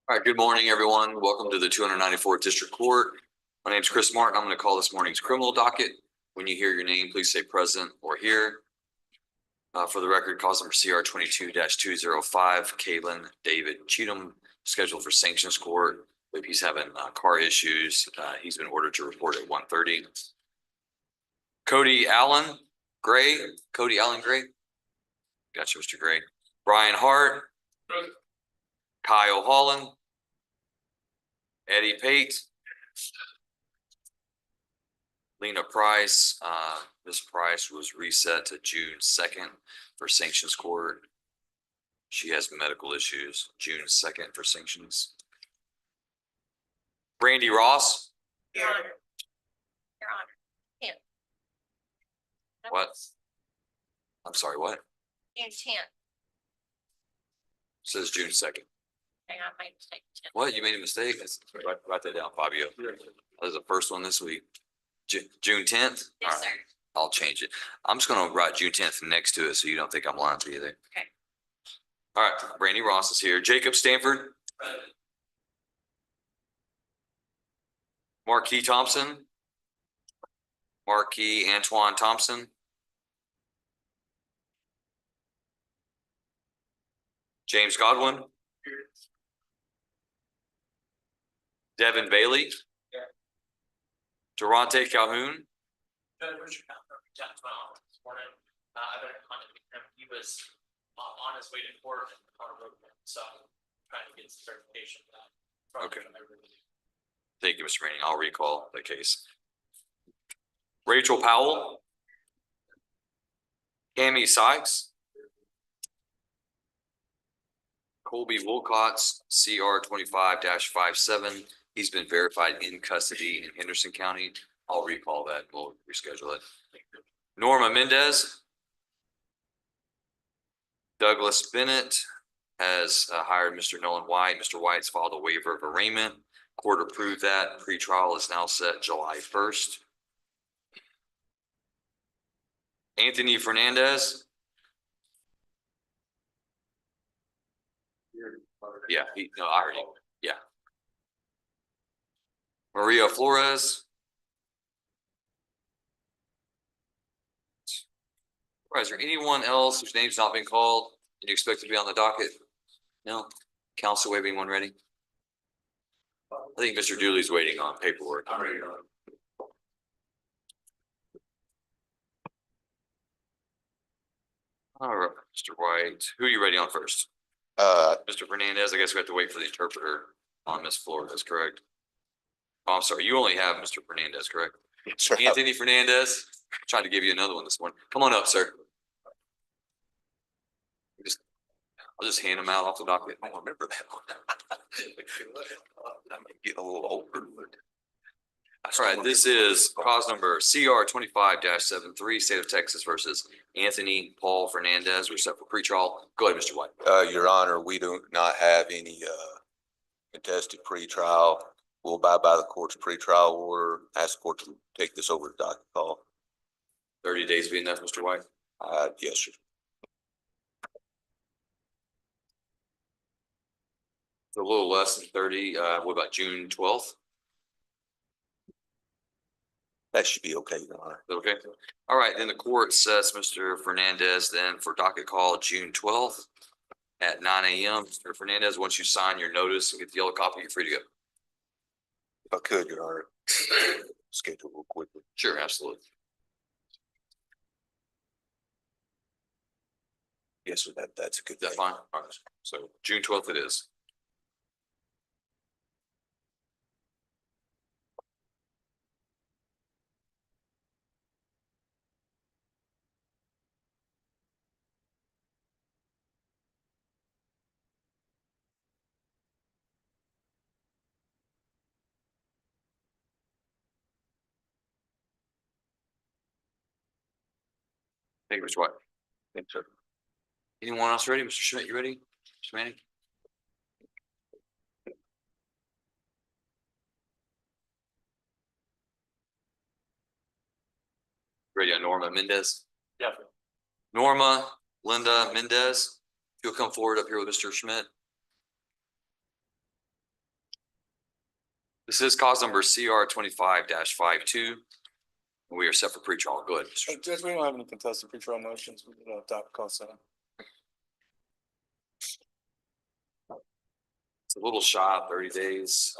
All right, good morning, everyone. Welcome to the 294th District Court. My name is Chris Martin. I'm going to call this morning's criminal docket. When you hear your name, please say present or here. For the record, cause number CR 22-205, Kaylin David Cheatham, scheduled for sanctions court. If he's having car issues, he's been ordered to report at 1:30. Cody Allen Gray. Gotcha, Mr. Gray. Brian Hart. Present. Kyle Holland. Eddie Pate. Lena Price. Ms. Price was reset to June 2nd for sanctions court. She has medical issues. June 2nd for sanctions. Brandy Ross. Your Honor. Your Honor. Yeah. What? I'm sorry, what? June 10th. Says June 2nd. Hang on, my mistake. What? You made a mistake? Write that down, Fabio. That was the first one this week. June 10th? Yes, All sir. right. I'll change it. I'm just going to write June 10th next to it so you don't think I'm lying to you there. Okay. All right. Brandy Ross is here. Jacob Stanford. Marquis Thompson. Marquis Antoine Thompson. James Godwin. Devin Bailey. Durante Calhoun. I've been in contact with him. He was on his way to court on a road, so I'm trying to get some certification of that. Okay. Thank you, Mr. Manning. I'll recall the case. Rachel Powell. Cami Sykes. Colby Wilcox, CR 25-57. He's been verified in custody in Henderson County. I'll recall that. We'll reschedule it. Norma Mendez. Douglas Bennett has hired Mr. Nolan White. Mr. White's filed a waiver of arraignment. Court approved that. Pretrial is now set July 1st. Anthony Fernandez. Yeah, I heard him. Yeah. Maria Flores. All right, is there anyone else whose name's not been called and you expect to be on the docket? No? Counsel, we have anyone ready? I think Mr. Dooley's waiting on paperwork. I'm ready. All right, Mr. White. Who are you ready on first? Mr. Fernandez, I guess we have to wait for the interpreter on Ms. Flores, correct? Oh, I'm sorry. You only have Mr. Fernandez, correct? Sure. Anthony Fernandez. Tried to give you another one this morning. Come on up, sir. I'll just hand them out off the docket. I don't remember that one. I'm getting a little older. All right, this is cause number CR 25-73, State of Texas versus Anthony Paul Fernandez. We're set for pretrial. Go ahead, Mr. White. Your Honor, we do not have any contested pretrial. We'll abide by the court's pretrial order. Ask the court to take this over to docket call. 30 days be enough, Mr. White? Yes, sir. It's a little less than 30. What about June 12th? That should be okay, Your Honor. Okay. All right. Then the court sets Mr. Fernandez then for docket call June 12th at 9 a.m. Mr. Fernandez, once you sign your notice and get the yellow copy, you're free to go. If I could, Your Honor, schedule real quickly. Sure, absolutely. Yes, sir. That's a good Is that thing. fine? All right. So June 12th it is. Thank you, Mr. White. Thanks, sir. Anyone else ready? Mr. Schmidt, you ready? Mr. Manning? Ready on Norma Mendez? Yeah. Norma, Linda Mendez, you'll come forward up here with Mr. Schmidt. This is cause number CR 25-52. We are set for pretrial. Go ahead, Mr. Judge, we don't have any contested pretrial motions. We can adopt call seven. It's a little shy of 30 days. Is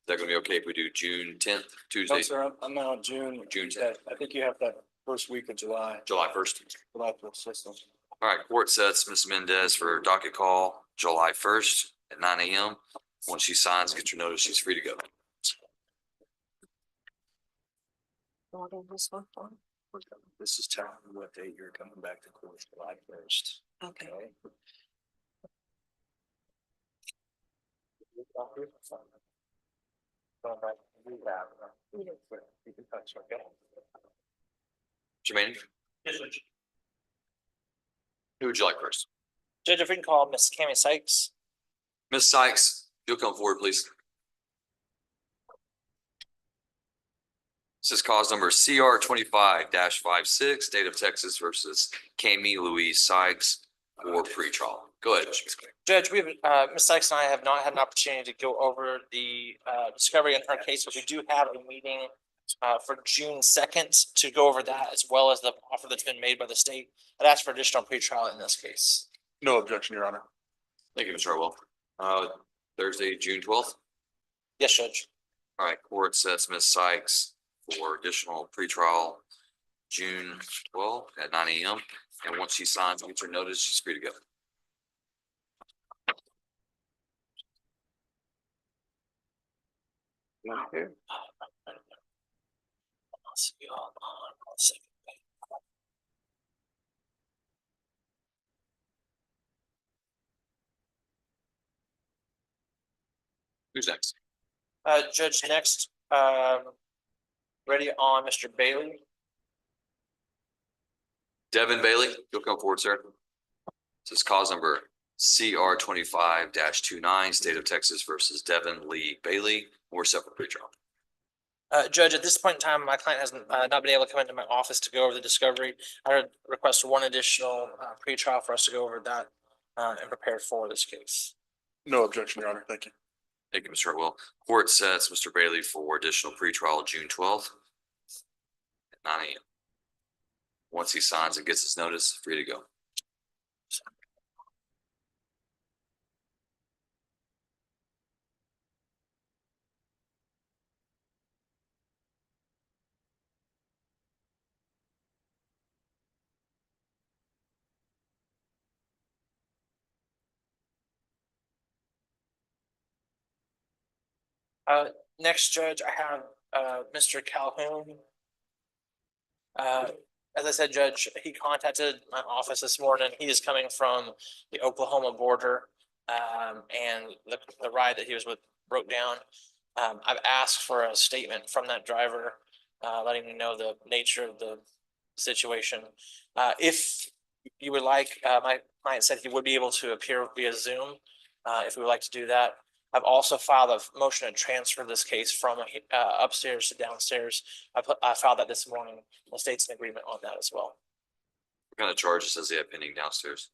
that gonna be okay if we do June 10th, Tuesday, No, sir, I'm now on June. June 10th, I think you have that first week of July, July 1st? July first system. All right, court sets Ms. Mendez for docket call July 1st at 9 a.m. Once she signs, get your notice, she's free to go. This is telling you what date you're coming back to court, July first. Okay. Jermaine, Yes, Judge. who would you like first? Judge, if we can call Miss Cammy Sykes. Ms. Sykes, you'll come forward, please. This is cause number CR 25-56, State of Texas versus Cami Louise Sykes for pretrial. Go ahead. Judge, we have, Ms. Sykes and I have not had an opportunity to go over the discovery in her case, but we do have a meeting for June 2nd to go over that, as well as the offer that's been made by the state. I'd ask for additional pretrial in this case. No objection, Your Honor. Thank you, Mr. Hartwell. Thursday, June 12th. Yes, Judge. All right, court sets Ms. Sykes for additional pretrial June 12th at 9 a.m. And once she signs and gets her notice, she's free to go. Not here. I'll see you all on 1 second. Who's next? Judge, next, ready on Mr. Bailey. Devin Bailey, you'll come forward, sir. This is cause number CR 25-29, State of Texas versus Devin Lee Bailey. We're set for pretrial. Judge, at this point in time, my client has not been able to come into my office to go over the discovery. I would request one additional pretrial for us to go over that and prepare for this case. No objection, Your Honor. Thank you. Thank you, Mr. Hartwell. Court sets Mr. Bailey for additional pretrial June 12th at 9 a.m. Once he signs and gets his notice, free to go. Next, Judge, I have Mr. Calhoun. As I said, Judge, he contacted my office this morning. He is coming from the Oklahoma border, and the ride that he was with broke down. I've asked for a statement from that driver, letting me know the nature of the situation. If you would like, my client said he would be able to appear via Zoom, if we would like to do that. I've also filed a motion to transfer this case from upstairs to downstairs. I filed that this morning. The state's in agreement on that as well. What kind of charges does he have pending downstairs?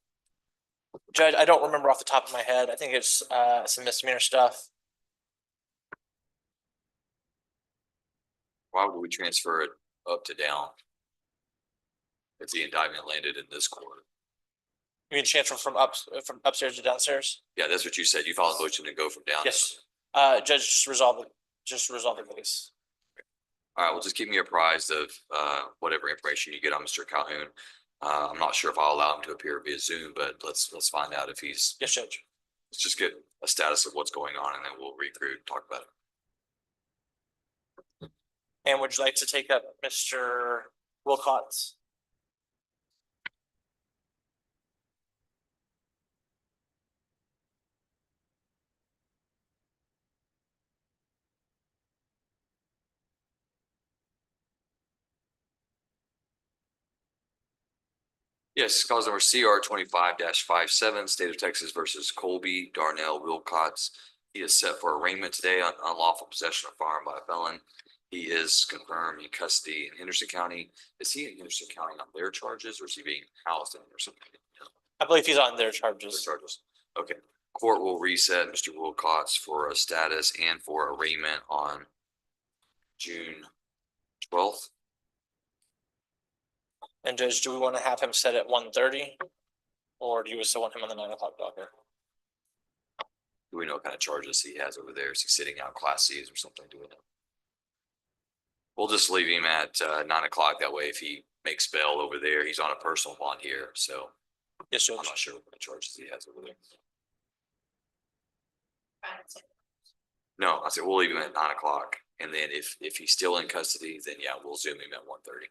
Judge, I don't remember off the top of my head. I think it's some misdemeanor stuff. Why would we transfer it up to down if the indictment landed in this court? You can transfer from upstairs to downstairs? Yeah, that's what you said. You filed a motion to go from down. Yes. Judge, just resolve the case. All right, well, just keep me apprised of whatever information you get on Mr. Calhoun. I'm not sure if I'll allow him to appear via Zoom, but let's find out if he's. Yes, Judge. Let's just get a status of what's going on, and then we'll regroup and talk about it. And would you like to take up Mr. Wilcox? Yes, cause number CR 25-57, State of Texas versus Colby Darnell Wilcox. He is set for arraignment today on unlawful possession of firearm by a felon. He is confirmed in custody in Henderson County. Is he in Henderson County on their charges, or is he being housed in Henderson County? I believe he's on their Their charges. charges. Okay. Court will reset Mr. Wilcox for a status and for arraignment on June 12th. And Judge, do we want to have him set at 1:30? Or do you still want him on the 9 o'clock docket? Do we know what kind of charges he has over there? Is he sitting out Class Cs or something? Do we know? We'll just leave him at 9 o'clock. That way, if he makes bail over there, he's on a personal bond here. So Yes, I'm Judge. not sure what kind of charges he has over there. No, I said we'll leave him at 9 o'clock. And then if he's still in custody, then yeah, we'll zoom him at 1:30.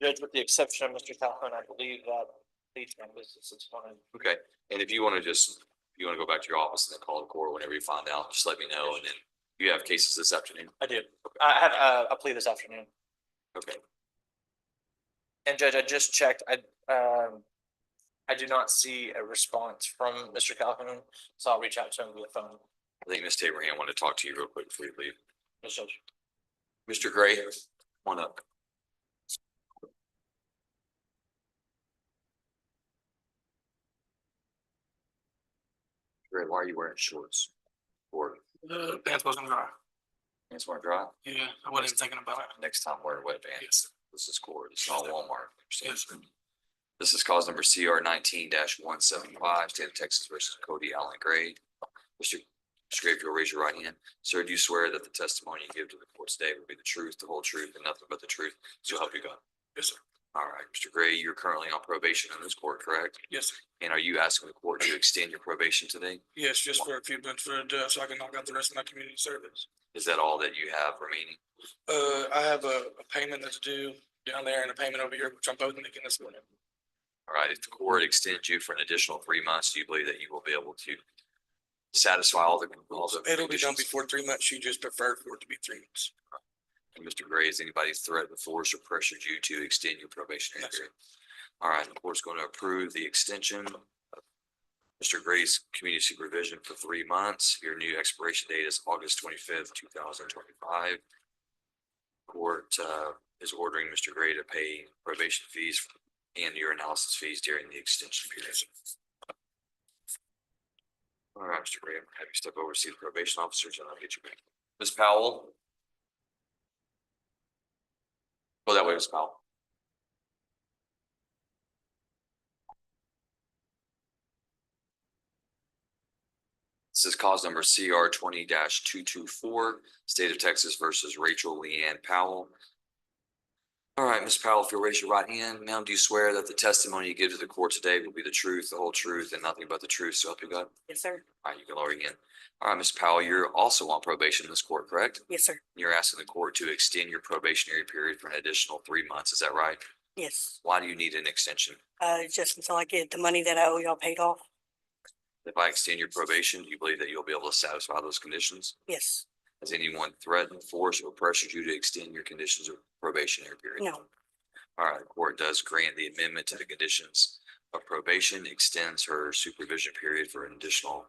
Judge, with the exception of Mr. Calhoun, I believe that the business is fine. Okay, and if you want to go back to your office and then call the court whenever you find out, just let me know. And then you have cases this afternoon. I do. I have a plea this afternoon. Okay, And Judge, I just checked. I do not see a response from Mr. Calhoun, so I'll reach out to him via phone. I think Ms. Abraham wanted to talk to you real quick before you leave. Yes, Judge. Mr. Gray, come on up. Gray, why are you wearing shorts? Or The pants wasn't dry. pants weren't dry? Yeah, I wasn't even thinking about it. Next time wear wet pants. Yes. This is court. It's not Walmart. Yes. This is cause number CR 19-175, State of Texas versus Cody Allen Gray. Mr. Gray, if you'll raise your right hand. Sir, do you swear that the testimony you give to the court today will be the truth, the whole truth, and nothing but the truth? So help you God. Yes, sir. All right, Mr. Gray, you're currently on probation in this court, correct? Yes, sir. And are you asking the court to extend your probation today? Yes, just for a few months so I can knock out the rest of my community service. Is that all that you have remaining? I have a payment that's due down there and a payment over here, which I'm both making this morning. All right, if the court extends you for an additional 3 months, do you believe that you will be able to satisfy all the It'll be done conditions? before 3 months. She just preferred for it to be 3 months. And Mr. Gray, has anybody threatened, forced, or pressured you to extend your probationary Yes, sir. period? All right, the court's going to approve the extension of Mr. Gray's community supervision for 3 months. Your new expiration date is August 25th, 2025. Court is ordering Mr. Gray to pay probation fees and your analysis fees during the extension period. All right, Mr. Gray, I'm happy to step over to see the probation officers and I'll get you back. Ms. Powell? Go that way, Ms. Powell. This is cause number CR 20-224, State of Texas versus Rachel Leanne Powell. All right, Ms. Powell, if you'll raise your right hand, ma'am, do you swear that the testimony you give to the court today will be the truth, the whole truth, and nothing but the truth, so help you God? Yes, sir. All right, you can lower again. All right, Ms. Powell, you're also on probation in this court, correct? Yes, sir. You're asking the court to extend your probationary period for an additional 3 months, is that right? Yes. Why do you need an extension? Just until I get the money that I owe y'all paid off. If I extend your probation, do you believe that you'll be able to satisfy those conditions? Yes. Has anyone threatened, forced, or pressured you to extend your conditions of probationary period? No. All right, the court does grant the amendment to the conditions of probation, extends her supervision period for an additional,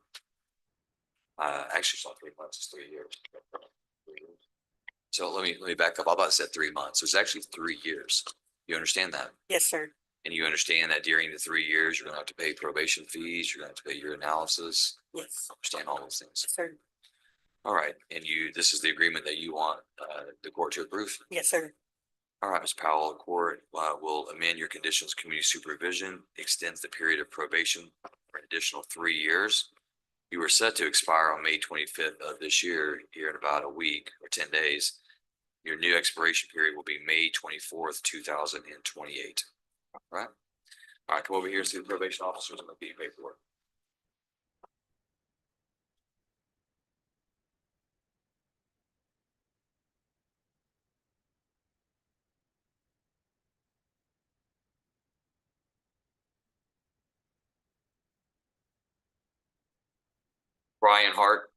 actually it's not 3 months, it's 3 years. So let me back up. I about said 3 months. It's actually 3 years. You understand that? Yes, sir. And you understand that during the 3 years, you're gonna have to pay probation fees, you're gonna have to pay your analysis, Yes. understand all those things. Yes, sir. All right, and this is the agreement that you want the court to approve? Yes, sir. All right, Ms. Powell, the court will amend your conditions, community supervision, extends the period of probation for an additional 3 years. You were set to expire on May 25th of this year, here in about a week or 10 days. Your new expiration period will be May 24th, 2028. All right. All right, come over here and see the probation officers and the paperwork. Brian Hart.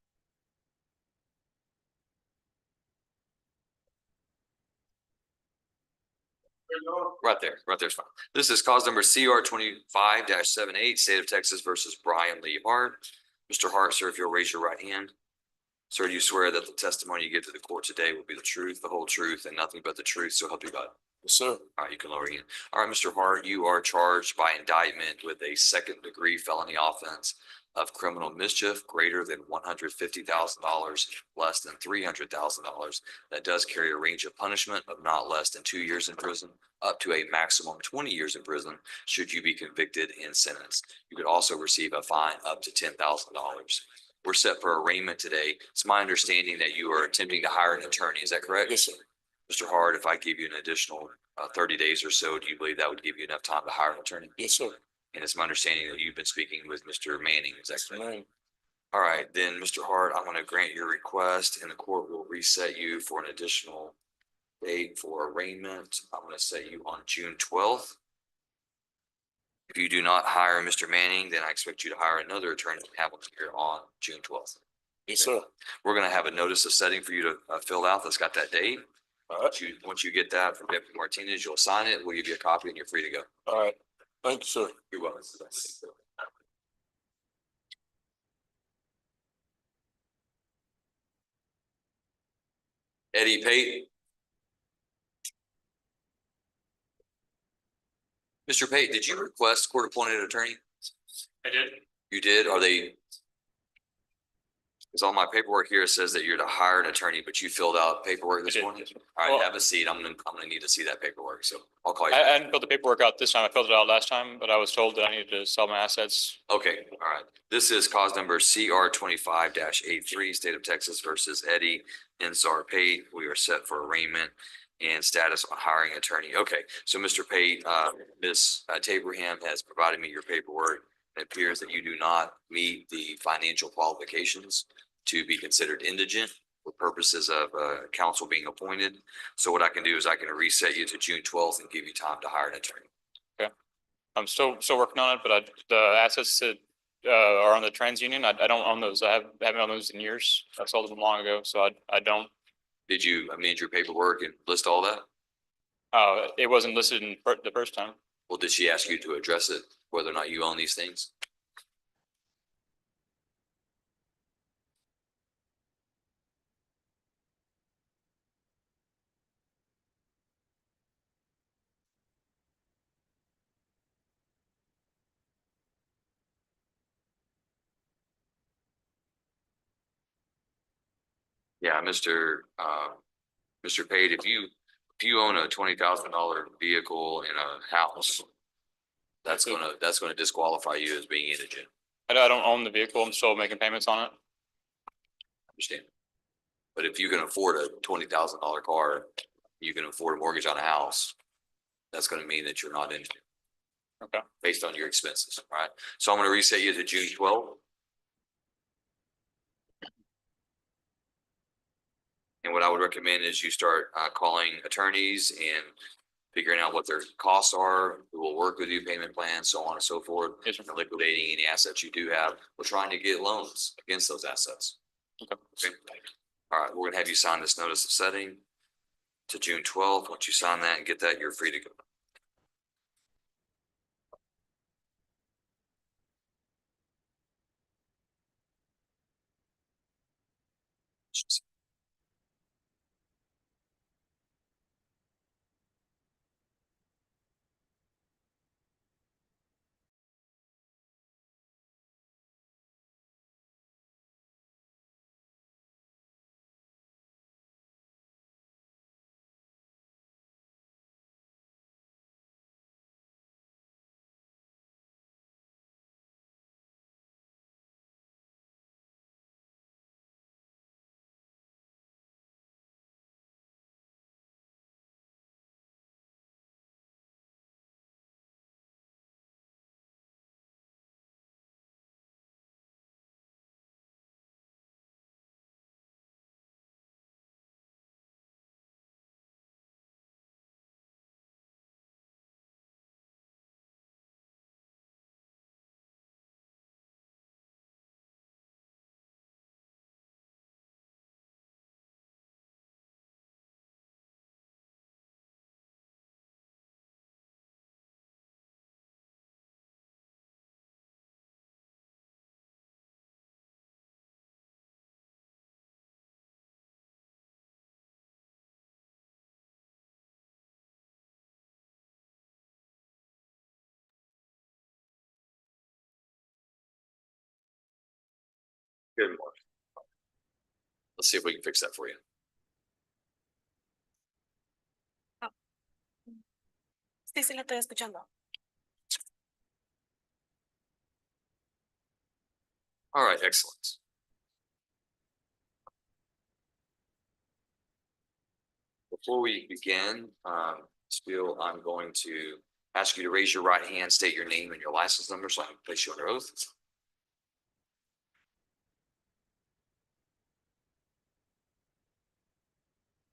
Right there's fine. This is cause number CR 25-78, State of Texas versus Brian Lee Hart. Mr. Hart, sir, if you'll raise your right hand. Sir, do you swear that the testimony you give to the court today will be the truth, the whole truth, and nothing but the truth, so help you God? Yes, sir. All right, you can lower your hand. All right, Mr. Hart, you are charged by indictment with a second-degree felony offense of criminal mischief greater than $150,000, less than $300,000. That does carry a range of punishment of not less than 2 years in prison, up to a maximum 20 years in prison, should you be convicted and sentenced. You could also receive a fine up to $10,000. We're set for arraignment today. It's my understanding that you are attempting to hire an attorney. Is that correct? Yes, sir. Mr. Hart, if I give you an additional 30 days or so, do you believe that would give you enough time to hire an attorney? Yes, sir. And it's my understanding that you've been speaking with Mr. Manning. Is that Yes, correct? ma'am. All right, then, Mr. Hart, I'm going to grant your request and the court will reset you for an additional date for arraignment. I'm going to set you on June 12th. If you do not hire Mr. Manning, then I expect you to hire another attorney and have him here on June 12th. Yes, sir. We're going to have a notice of setting for you to fill out that's got that date. All right. Once you get that from Deputy Martinez, you'll sign it. We'll give you a copy and you're free to go. All right. Thank you, sir. You're welcome. Eddie Pate. Mr. Pate, did you request court-appointed attorney? I did. You did? Are they? Because on my paperwork here, it says that you're to hire an attorney, but you filled out paperwork this did. morning? All right, Well- have a seat. I'm gonna need to see that paperwork, so I'll call you. I hadn't filled the paperwork out this time. I filled it out last time, but I was told that I needed to sell my assets. Okay, all right. This is cause number CR 25-83, State of Texas versus Eddie Ensar Pate. We are set for arraignment and status on hiring attorney. Okay, so Mr. Pate, Ms. Tabraham has provided me your paperwork. It appears that you do not meet the financial qualifications to be considered indigent for purposes of counsel being appointed. So what I can do is I can reset you to June 12th and give you time to hire an attorney. I'm still working on it, but the assets that are on the TransUnion, I don't own those. Haven't owned those in years. I sold them long ago, so I don't. Did you amend your paperwork and list all that? It wasn't listed in the first time. Well, did she ask you to address it, whether or not you own these things? Yeah, Mr. Pate, if you own a $20,000 vehicle in a house, that's gonna disqualify you as being indigent. I don't own the vehicle. I'm still making payments on it. Understand? But if you can afford a $20,000 car, you can afford a mortgage on a house, that's gonna mean that you're not indigent. Okay. Based on your expenses, all right? So I'm gonna reset you to June 12th. And what I would recommend is you start calling attorneys and figuring out what their costs are, who will work with you, payment plans, so on and so forth. Yes, sir. And liquidating any assets you do have. We're trying to get loans against those assets. Okay. Okay. All right, we're gonna have you sign this notice of setting to June 12th. Once you sign that and get that, you're free to go. Good morning. Let's see if we can fix that for you. Sí, sí, lo estoy escuchando. All right, excellent. Before we begin, Spiel, I'm going to ask you to raise your right hand, state your name and your license number so I can place you under oath.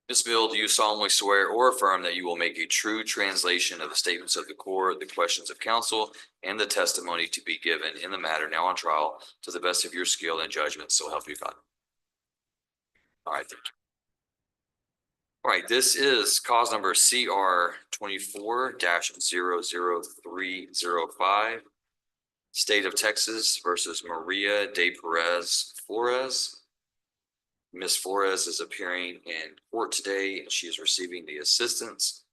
Ms. Bill, do you solemnly swear or affirm that you will make a true translation of the statements of the court, the questions of counsel, and the testimony to be given in the matter now on trial to the best of your skill and judgment, so help you God? All right, thank you. All right, this is cause number CR 24-00305. State of Texas versus Maria de Perez Flores. Ms. Flores is appearing in court today, and she is receiving the assistance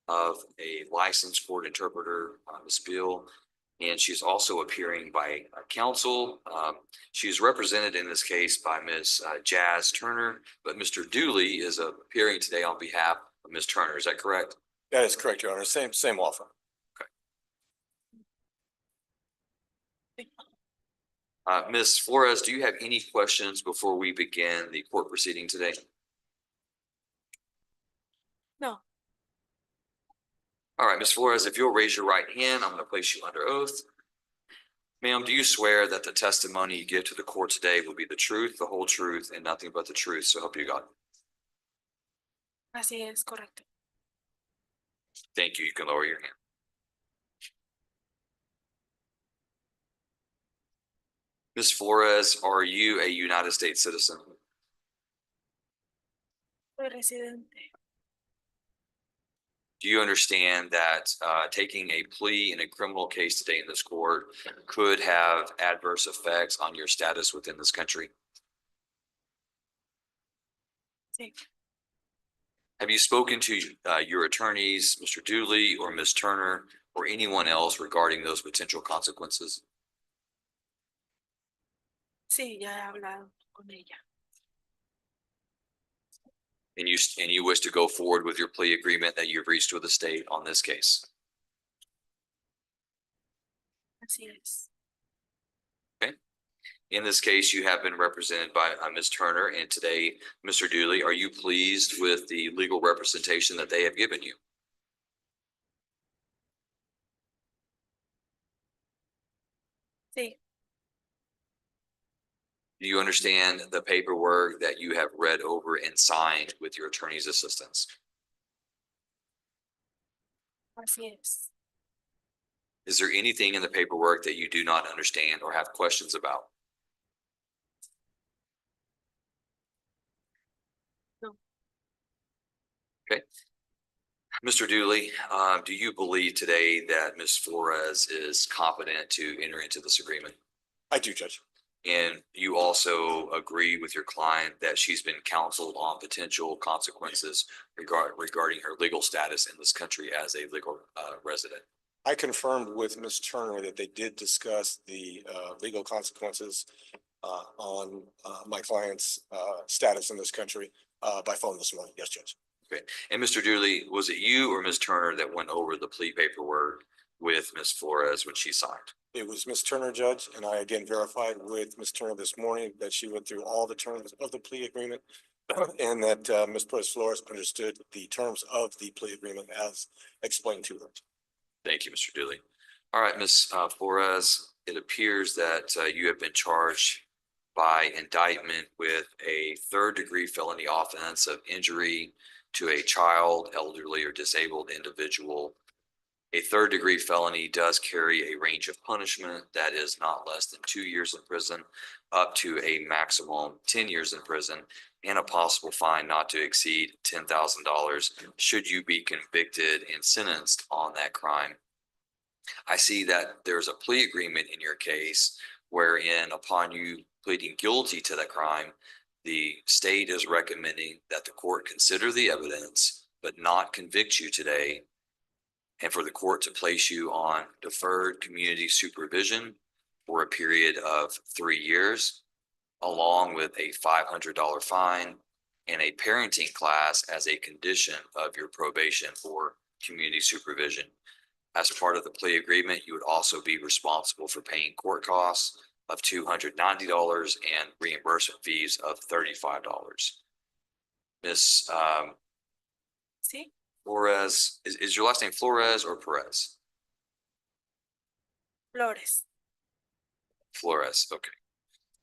of a licensed court interpreter, Ms. Bill, and she's also appearing by counsel. She's represented in this case by Ms. Jazz Turner, but Mr. Dooley is appearing today on behalf of Ms. Turner. Is that correct? That is correct, Your Honor. Same law firm. Ms. Flores, do you have any questions before we begin the court proceeding today? No. All right, Ms. Flores, if you'll raise your right hand, I'm going to place you under oath. Ma'am, do you swear that the testimony you give to the court today will be the truth, the whole truth, and nothing but the truth? So help you God. Así es, correcto. Thank you. You can lower your hand. Ms. Flores, are you a United States citizen? Soy residente. Do you understand that taking a plea in a criminal case today in this court could have adverse effects on your status within this country? Sí. Have you spoken to your attorneys, Mr. Dooley or Ms. Turner, or anyone else regarding those potential consequences? Sí, ya he hablado con ella. And you wish to go forward with your plea agreement that you've reached with the state on this case? Así es. In this case, you have been represented by Ms. Turner, and today, Mr. Dooley, are you pleased with the legal representation that they have given you? Sí, Do you understand the paperwork that you have read over and signed with your attorney's assistance? así es. Is there anything in the paperwork that you do not understand or have questions about? No. Okay. Mr. Dooley, do you believe today that Ms. Flores is competent to enter into this agreement? I do, Judge. And you also agree with your client that she's been counseled on potential consequences regarding her legal status in this country as a legal resident? I confirmed with Ms. Turner that they did discuss the legal consequences on my client's status in this country by phone this morning. Yes, Judge. Okay. And Mr. Dooley, was it you or Ms. Turner that went over the plea paperwork with Ms. Flores when she signed? It was Ms. Turner, Judge, and I again verified with Ms. Turner this morning that she went through all the terms of the plea agreement and that Ms. Flores understood the terms of the plea agreement as explained to her. Thank you, Mr. Dooley. All right, Ms. Flores, it appears that you have been charged by indictment with a third-degree felony offense of injury to a child, elderly, or disabled individual. A third-degree felony does carry a range of punishment that is not less than 2 years in prison, up to a maximum 10 years in prison, and a possible fine not to exceed $10,000 should you be convicted and sentenced on that crime. I see that there's a plea agreement in your case wherein upon you pleading guilty to that crime, the state is recommending that the court consider the evidence but not convict you today, and for the court to place you on deferred community supervision for a period of 3 years. along with a $500 fine and a parenting class as a condition of your probation or community supervision. As part of the plea agreement, you would also be responsible for paying court costs of $290 and reimbursement fees of $35. Ms. Sí, Flores, is your last name Flores or Perez? Flores. Flores, okay.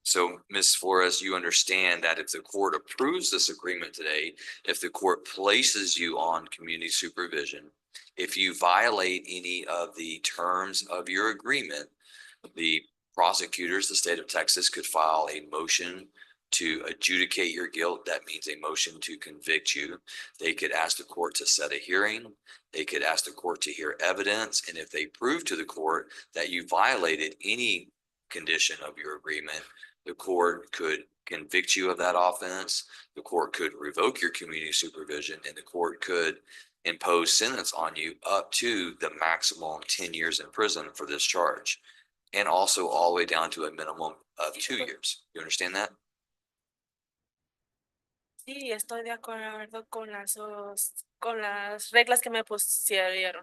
So Ms. Flores, you understand that if the court approves this agreement today, if the court places you on community supervision, if you violate any of the terms of your agreement, the prosecutors, the state of Texas could file a motion to adjudicate your guilt. That means a motion to convict you. They could ask the court to set a hearing. They could ask the court to hear evidence. And if they prove to the court that you violated any condition of your agreement, the court could convict you of that offense. The court could revoke your community supervision, and the court could impose sentence on you up to the maximum 10 years in prison for this charge, and also all the way down to a minimum of 2 years. You understand that? Sí, estoy de acuerdo con con las reglas que me pusieron.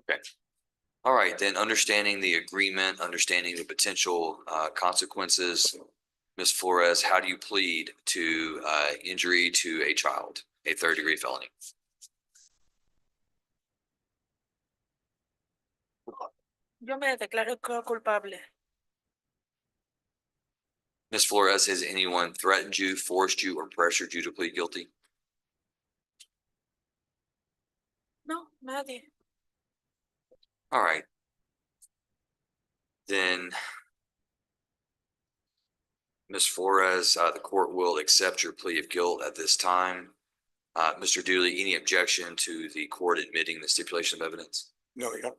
Okay. All right, then understanding the agreement, understanding the potential consequences, Ms. Flores, how do you plead to injury to a child, a third-degree felony? Yo me declaro culpable. Ms. Flores, has anyone threatened you, forced you, or pressured you to plead guilty? No, nadie. All right. Then Ms. Flores, the court will accept your plea of guilt at this time. Mr. Dooley, any objection to the court admitting the stipulation of evidence? No, Your Honor.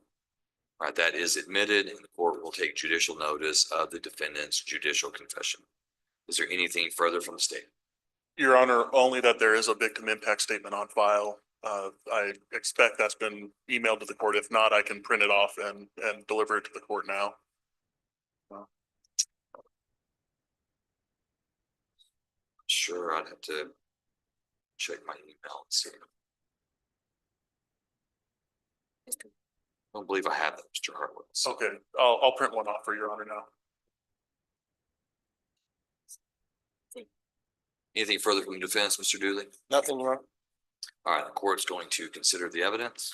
All right, that is admitted, and the court will take judicial notice of the defendant's judicial confession. Is there anything further from the state? Your Honor, only that there is a victim impact statement on file. I expect that's been emailed to the court. If not, I can print it off and deliver it to the court now. Sure, I'd have to check my email and see. I don't believe I have that, Mr. Hartwood. So Okay, I'll print one off for Your Honor now. anything further from the defense, Mr. Dooley? Nothing, Your Honor. All right, the court's going to consider the evidence.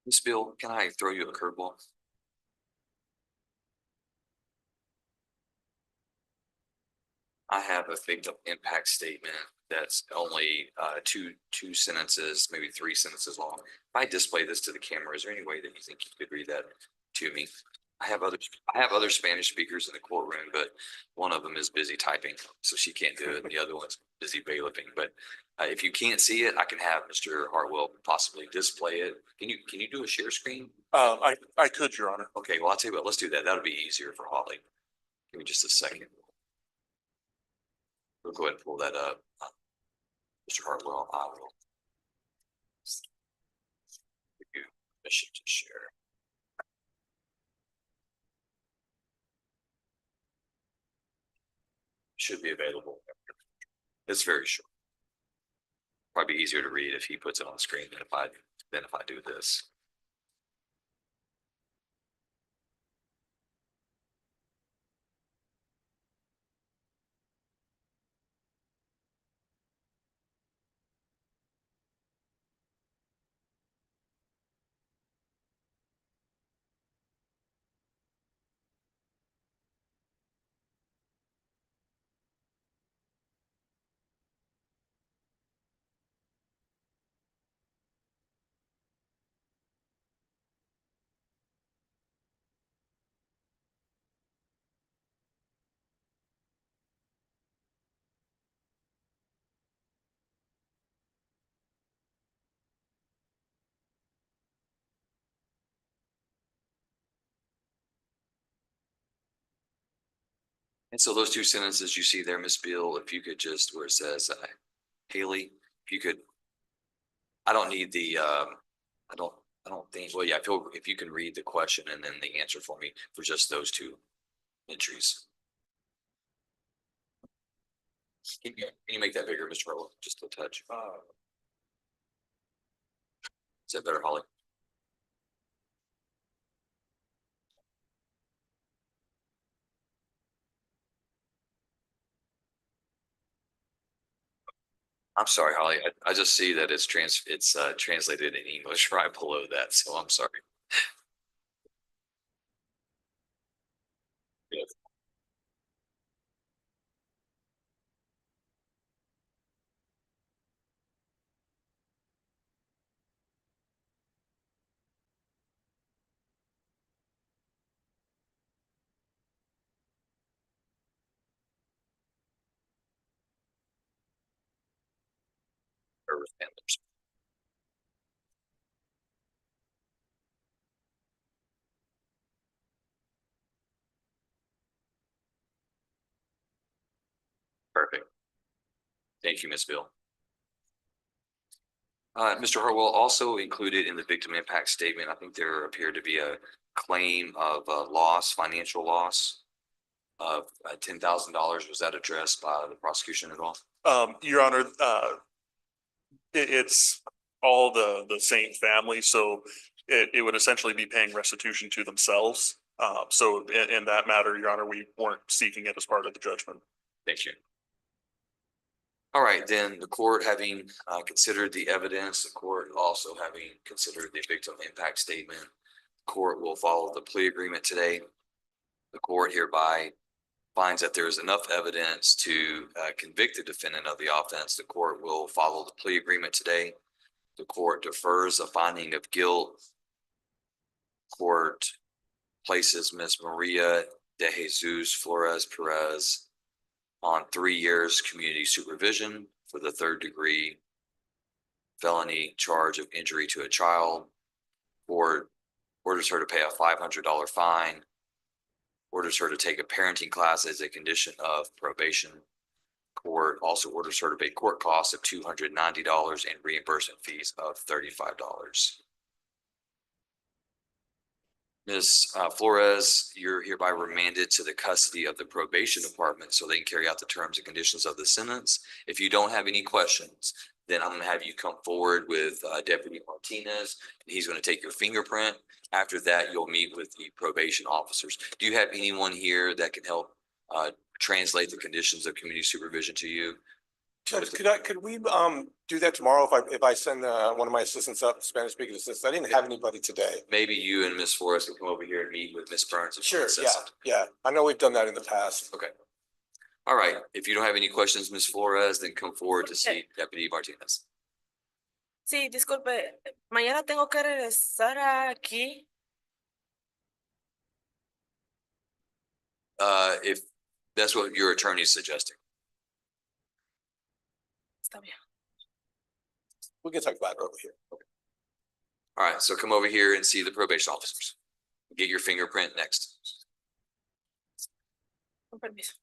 Ms. Bill, can I throw you a curveball? I have a victim impact statement that's only two sentences, maybe three sentences long. If I display this to the camera, is there any way that you think you could read that to me? I have other Spanish speakers in the courtroom, but one of them is busy typing, so she can't do it, and the other one's busy bailiffing. But if you can't see it, I can have Mr. Hartwell possibly display it. Can you do a share screen? I could, Your Honor. Okay, well, I'll tell you what, let's do that. That'll be easier for Holly. Give me just a second. We'll go ahead and pull that up. Mr. Hartwell, I will give you permission to share. Should be available. It's very short. Probably easier to read if he puts it on the screen than if I do this. And so those two sentences you see there, Ms. Beal, if you could just, where it says, Haley, if you could, I don't need the, I don't think, well, yeah, if you can read the question and then the answer for me for just those two entries. Can you make that bigger, Mr. Hartwell, just a touch? Is that better, Holly? I'm sorry, Holly. I just see that it's translated in English right below that, so I'm sorry. Yeah. Or defendants. Perfect. Thank you, Ms. Bill. Mr. Hartwell, also included in the victim impact statement, I think there appeared to be a claim of loss, financial loss of $10,000. Was that addressed by the prosecution at all? Your Honor, it's all the same family, so it would essentially be paying restitution to themselves. So in that matter, Your Honor, we weren't seeking it as part of the judgment. Thank you. All right, then the court having considered the evidence, the court also having considered the victim impact statement, court will follow the plea agreement today. The court hereby finds that there is enough evidence to convict the defendant of the offense. The court will follow the plea agreement today. The court defers a finding of guilt. Court places Ms. Maria de Jesus Flores Perez on 3 years community supervision for the 3rd degree felony charge of injury to a child. Court orders her to pay a $500 fine. Orders her to take a parenting class as a condition of probation. Court also orders her to pay court costs of $290 and reimbursement fees of $35. Ms. Flores, you're hereby remanded to the custody of the probation department so they can carry out the terms and conditions of the sentence. If you don't have any questions, then I'm going to have you come forward with Deputy Martinez, and he's going to take your fingerprint. After that, you'll meet with the probation officers. Do you have anyone here that can help translate the conditions of community supervision to you? Judge, could we do that tomorrow if I send one of my assistants up, Spanish speaking assistants? I didn't have anybody today. Maybe you and Ms. Flores can come over here and meet with Ms. Burns. Sure, yeah. I know we've done that in the past. Okay. All right, if you don't have any questions, Ms. Flores, then come forward to see Deputy Martinez. Sí, disculpe, mañana tengo que regresar aquí. If that's what your attorney is suggesting. Está bien. We can talk about it over here. All right, so come over here and see the probation officers. Get your fingerprint next. Con permiso.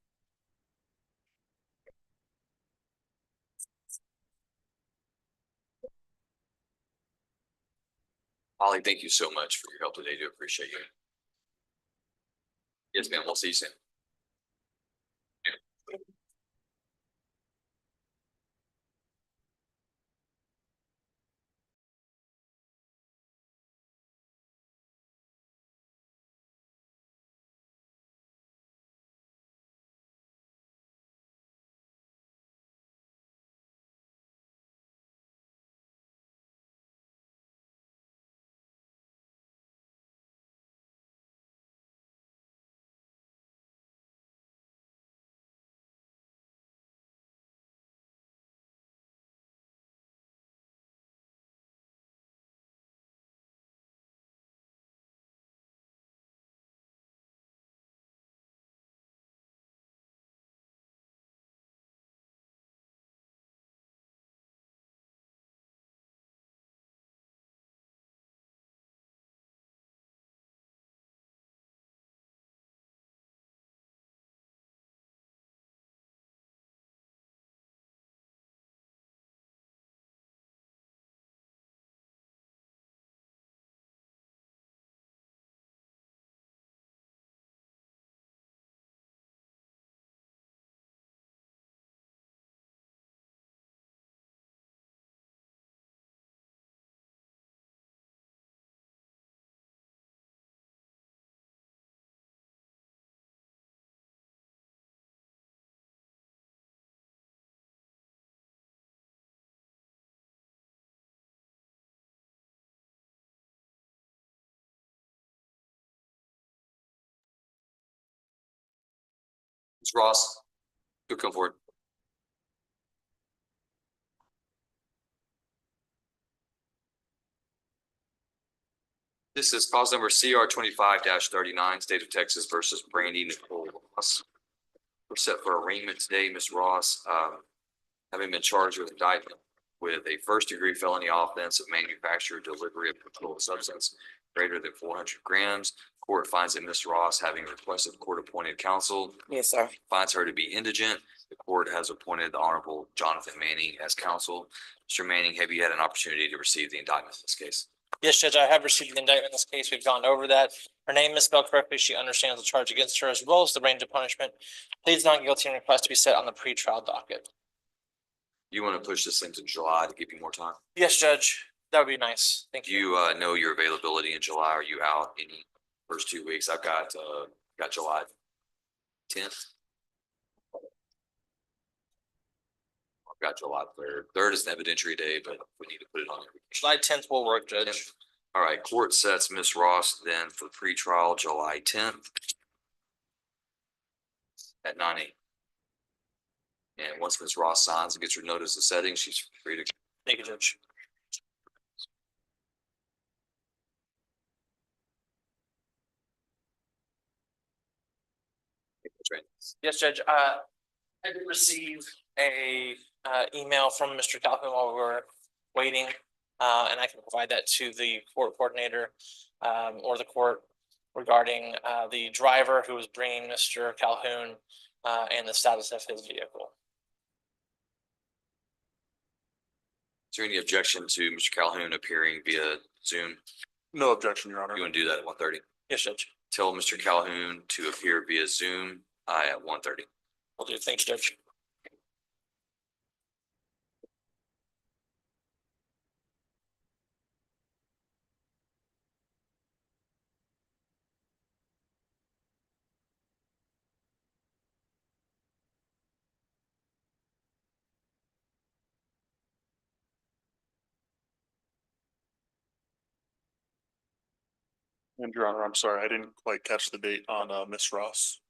Holly, thank you so much for your help today. Do appreciate you. Yes, ma'am. We'll see you soon. Ms. Ross, you'll come forward. This is cause number CR 25-39, State of Texas versus Brandy Nicole Ross. We're set for arraignment today. Ms. Ross, having been charged with indictment with a first-degree felony offense of manufacture or delivery of controlled substance greater than 400 grams. Court finds that Ms. Ross, having requested court-appointed counsel, Yes, sir. finds her to be indigent. The court has appointed the Honorable Jonathan Manning as counsel. Mr. Manning, have you had an opportunity to receive the indictment in this case? Yes, Judge, I have received the indictment in this case. We've gone over that. Her name is spelled correctly. She understands the charge against her as well as the range of punishment. Pleads not guilty and request to be set on the pretrial docket. You want to push this into July to give you more time? Yes, Judge, that would be nice. Thank Do you. you know your availability in July? Are you out any first 2 weeks? I've got July 10th. I've got July 3rd. 3rd is an evidentiary day, but we need to put it on there. July 10th will work, Judge. All right, court sets Ms. Ross then for pretrial July 10th at 9 a.m. And once Ms. Ross signs and gets her notice of setting, she's free to. Thank you, Judge. Yes, Judge, I did receive a email from Mr. Calhoun while we were waiting. And I can provide that to the court coordinator or the court regarding the driver who was bringing Mr. Calhoun and the status of his vehicle. Is there any objection to Mr. Calhoun appearing via Zoom? No objection, Your Honor. You want to do that at 1:30? Yes, Judge. Tell Mr. Calhoun to appear via Zoom at 1:30. Will do. Thank you, Judge. And Your Honor, I'm sorry, I didn't quite catch the date on Miss Ross.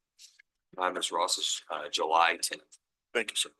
Ms. Ross is, July 10th. Thank you, sir.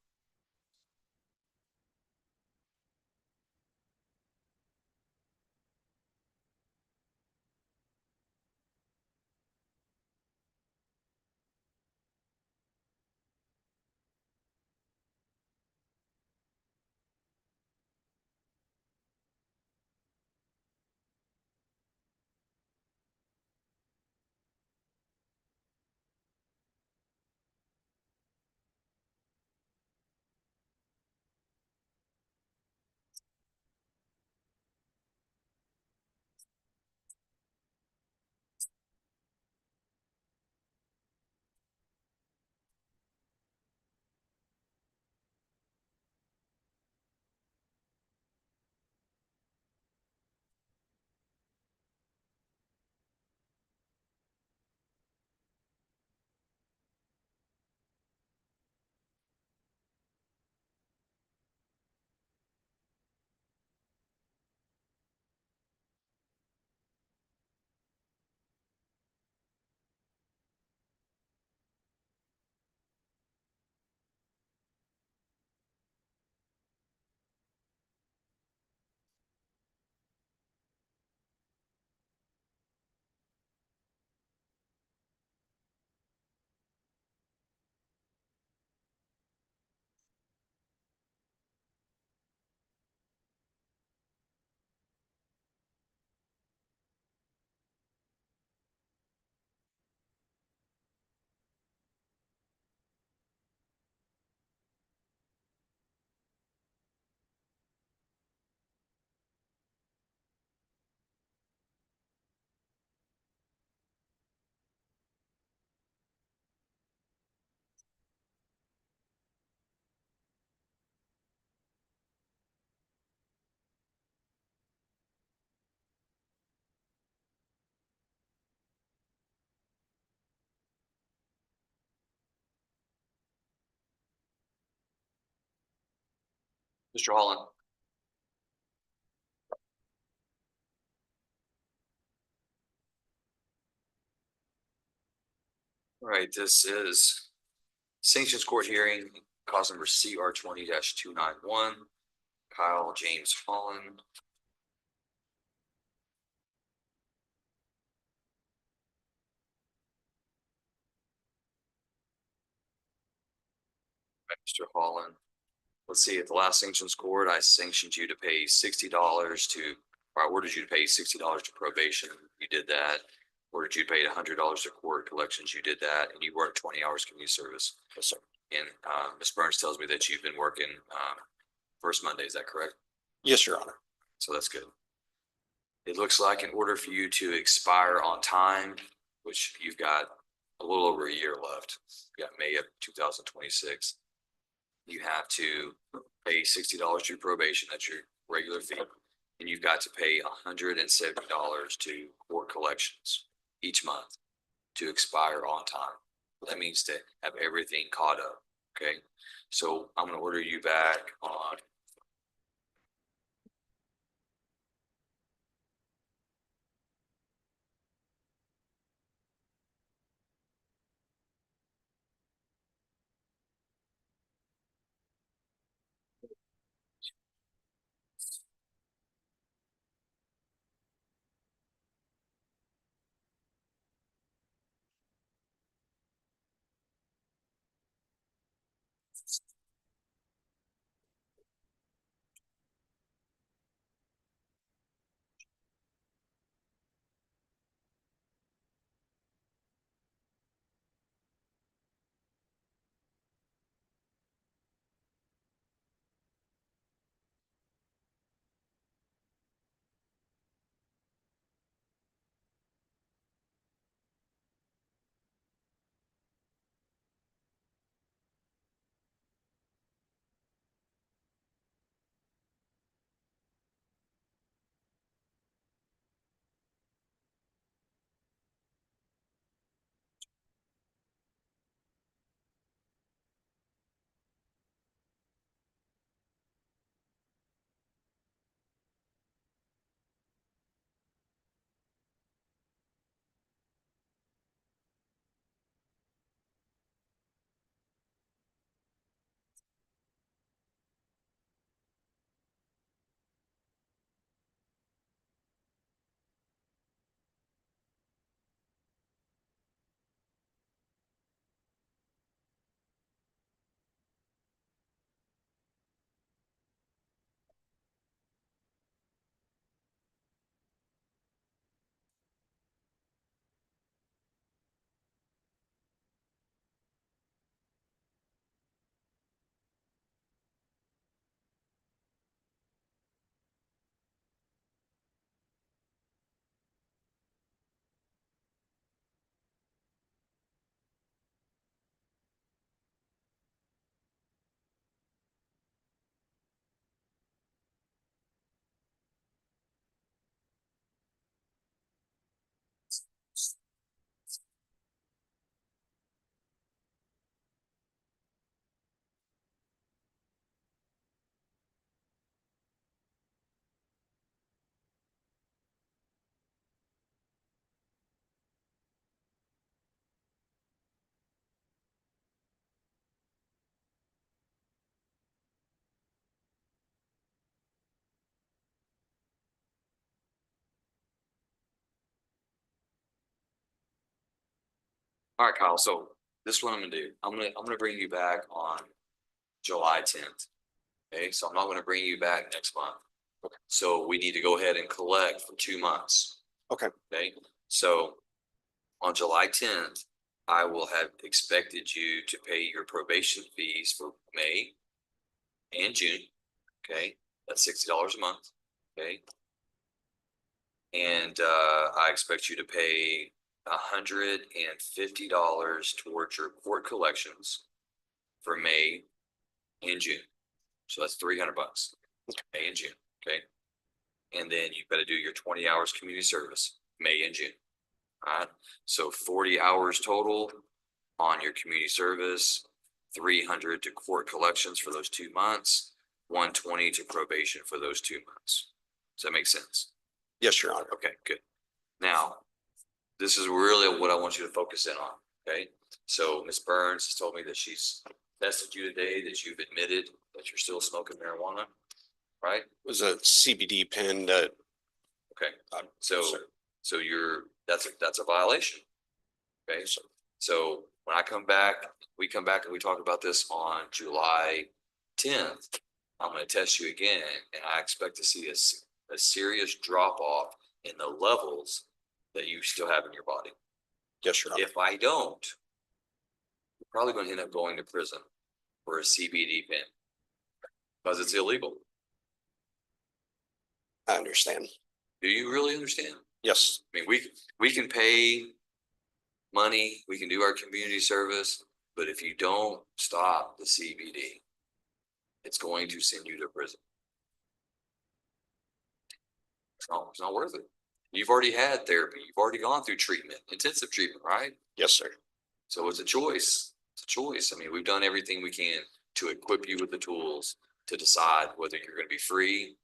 Mr. Holland. All right, this is sanctions court hearing, cause number CR 20-291. Kyle James Holland. Mr. Holland. Let's see, at the last sanctions court, I sanctioned you to pay $60 to, or I ordered you to pay $60 to probation. You did that. Ordered you to pay $100 to court collections. You did that, and you worked 20 hours community service. Yes, sir. And Ms. Burns tells me that you've been working first Monday. Is that correct? Yes, Your Honor. So that's good. It looks like in order for you to expire on time, which you've got a little over a year left, you got May of 2026. You have to pay $60 to probation. That's your regular fee. And you've got to pay $170 to court collections each month to expire on time. That means to have everything caught up. Okay. So I'm going to order you back on All right, Kyle, so this is what I'm gonna do. I'm gonna bring you back on July 10th. Okay, so I'm not gonna bring you back next month. So we need to go ahead and collect for 2 months. Okay. Okay, so on July 10th, I will have expected you to pay your probation fees for May and June. Okay, that's $60 a month. Okay. And I expect you to pay $150 towards your court collections for May and June. So that's $300, May and June, okay? And then you better do your 20 hours community service, May and June. All right, so 40 hours total on your community service, 300 to court collections for those 2 months, 120 to probation for those 2 months. Does that make sense? Yes, Your Honor. Okay, good. Now, this is really what I want you to focus in on, okay? So Ms. Burns has told me that she's tested you today, that you've admitted that you're still smoking marijuana, right? It was a CBD pen that. Okay, so that's a violation. Okay, so when I come back, we come back and we talk about this on July 10th. I'm gonna test you again, and I expect to see a serious drop off in the levels that you still have in your body. Yes, Your Honor. If I don't, you're probably gonna end up going to prison for a CBD pen because it's illegal. I understand. Do you really understand? Yes. I mean, we can pay money, we can do our community service, but if you don't stop the CBD, it's going to send you to prison. It's not worth it. You've already had therapy, you've already gone through treatment, intensive treatment, right? Yes, sir. So it's a choice. It's a choice. I mean, we've done everything we can to equip you with the tools to decide whether you're going to be free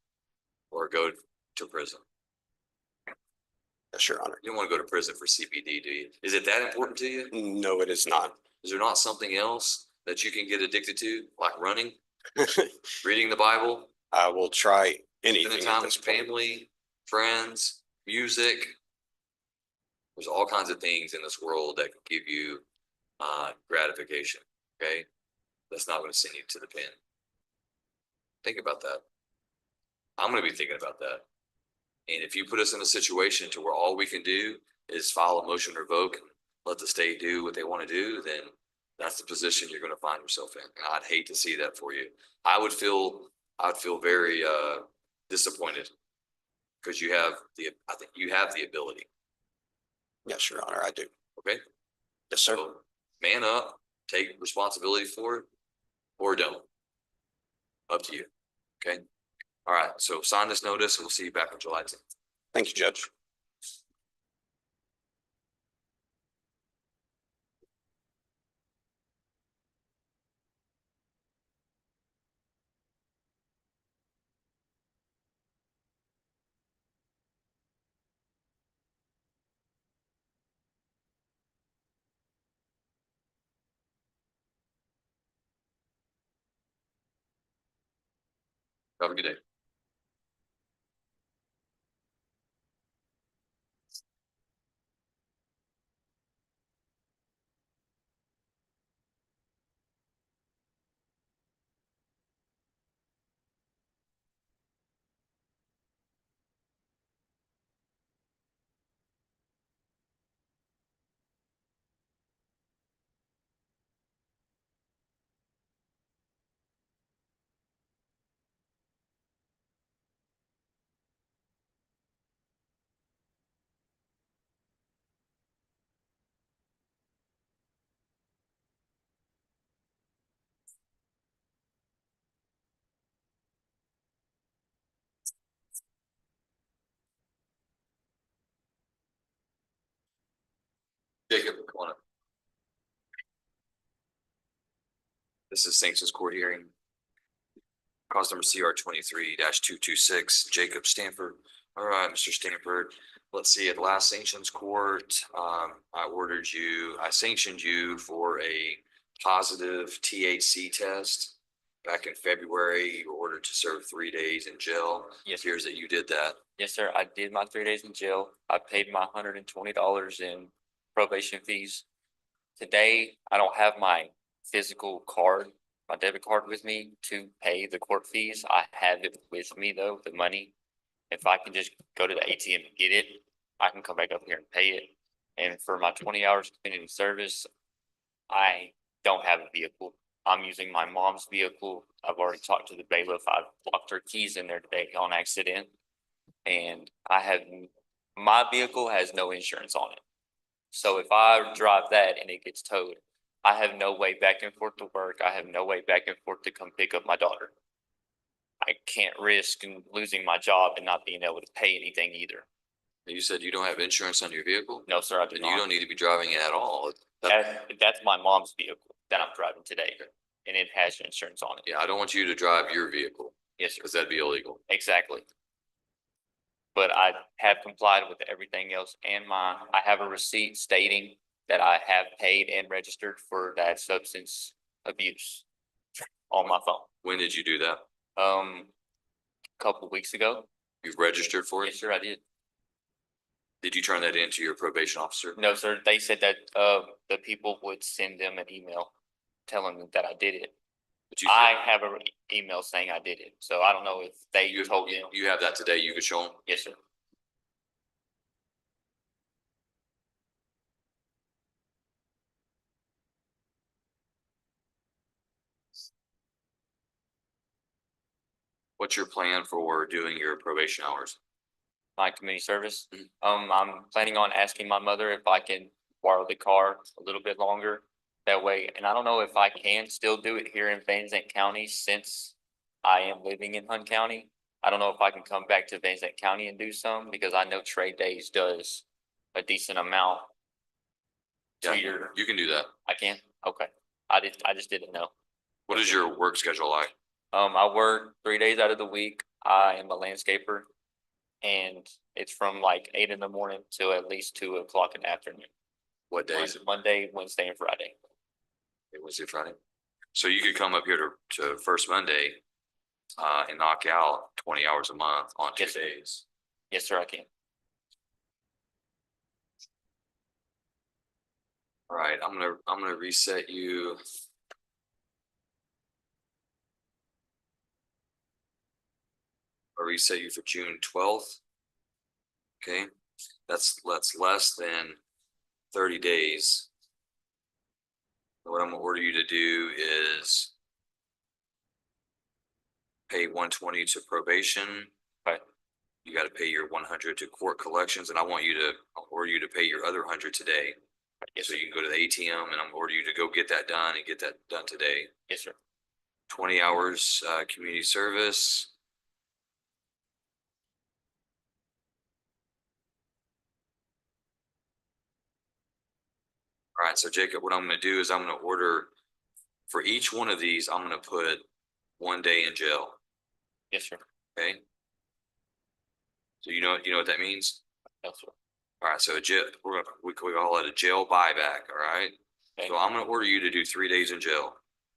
or go to prison. Yes, Your Honor. You don't want to go to prison for CBD, do you? Is it that important to you? No, it is not. Is there not something else that you can get addicted to, like running, reading the Bible, I will try anything spending at time this with point. family, friends, music? There's all kinds of things in this world that can give you gratification, okay? That's not going to send you to the pen. Think about that. I'm going to be thinking about that. And if you put us in a situation to where all we can do is file a motion to revoke and let the state do what they want to do, then that's the position you're going to find yourself in. And I'd hate to see that for you. I'd feel very disappointed because I think you have the ability. Yes, Your Honor, I do. Okay. Yes, sir. So man up, take responsibility for it, or don't. Up to you. Okay. All right. So sign this notice and we'll see you back on July 10th. Thank you, Judge. Have a good day. Jacob, come on up. This is sanctions court hearing. Cause number CR 23-226, Jacob Stanford. All right, Mr. Stanford, let's see, at the last sanctions court, I sanctioned you for a positive THC test. Back in February, you were ordered to serve 3 days in jail. It Yes. appears that you did that. Yes, sir. I did my 3 days in jail. I paid my $120 in probation fees. today I don't have my physical card, my debit card with me to pay the court fees. I have it with me though, the money. If I can just go to the ATM and get it, I can come back up here and pay it. And for my 20 hours community service, I don't have a vehicle. I'm using my mom's vehicle. I've already talked to the bailiff. I've locked her keys in there today on accident. And my vehicle has no insurance on it. So if I drive that and it gets towed, I have no way back and forth to work. I have no way back and forth to come pick up my daughter. I can't risk losing my job and not being able to pay anything either. You said you don't have insurance on your vehicle? No, sir, I do Then you not. don't need to be driving it at all. That's my mom's vehicle that I'm driving today, and it has insurance on it. Yeah, I don't want you to drive your vehicle Yes, sir. because that'd be illegal. Exactly. But I have complied with everything else and I have a receipt stating that I have paid and registered for that substance abuse on my phone. When did you do that? A couple of weeks ago. You've registered for it? Yes, sir, I did. Did you turn that in to your probation officer? No, sir, they said that, the people would send them an email telling them that I did it. But you I have an email saying I did it, so I don't know if they you told them. you have that today, you could show them? Yes, sir. What's your plan for doing your probation hours? My community service. Mhm. I'm planning on asking my mother if I can borrow the car a little bit longer. That way, and I don't know if I can still do it here in Van Zandt County since I am living in Hunt County. I don't know if I can come back to Van Zandt County and do some because I know Trade Days does a decent amount. Yeah, To your, you can do that. I can? Okay. I just didn't know. What is your work schedule like? I work 3 days out of the week. I am a landscaper. And it's from like 8 in the morning till at least 2 o'clock in the afternoon. What days? Monday, Wednesday, and Friday. Wednesday, Friday. So you could come up here to First Monday and knock out 20 hours a month on 2 Yes, sir. days. Yes, sir, I can. All right, I'm gonna reset you. I'll reset you for June 12th. Okay, that's less than 30 days. What I'm gonna order you to do is pay 120 to probation. Right. You gotta pay your 100 to court collections, and I'll order you to pay your other 100 today. Yes, So sir. you can go to the ATM and I'm order you to go get that done and get that done today. Yes, sir. 20 hours, community service. All right, so Jacob, what I'm gonna do is I'm gonna order, for each one of these, I'm gonna put 1 day in jail, Yes, sir. okay? So you know what that means? Yes, sir. All right, so we call it a jail buyback, all right? Okay. So I'm gonna order you to do 3 days in jail.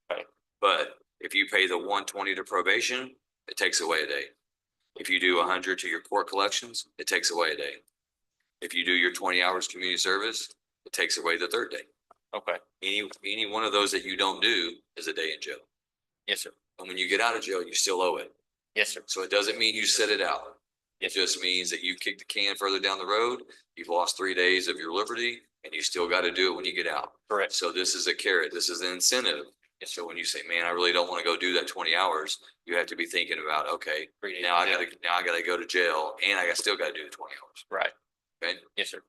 Okay. But if you pay the 120 to probation, it takes away a day. If you do 100 to your court collections, it takes away a day. If you do your 20 hours community service, it takes away the third day. Okay. Any one of those that you don't do is a day in jail. Yes, sir. And when you get out of jail, you still owe it. Yes, sir. So it doesn't mean you sit it out. It Yes, sir. just means that you kicked the can further down the road. You've lost 3 days of your liberty and you still got to do it when you get out. Correct. So this is a carrot. This is an incentive. And so when you say, man, I really don't want to go do that 20 hours, you have to be thinking about, okay, 3 days. now I gotta go to jail and still gotta do the 20 hours. Right. Okay. Yes, sir.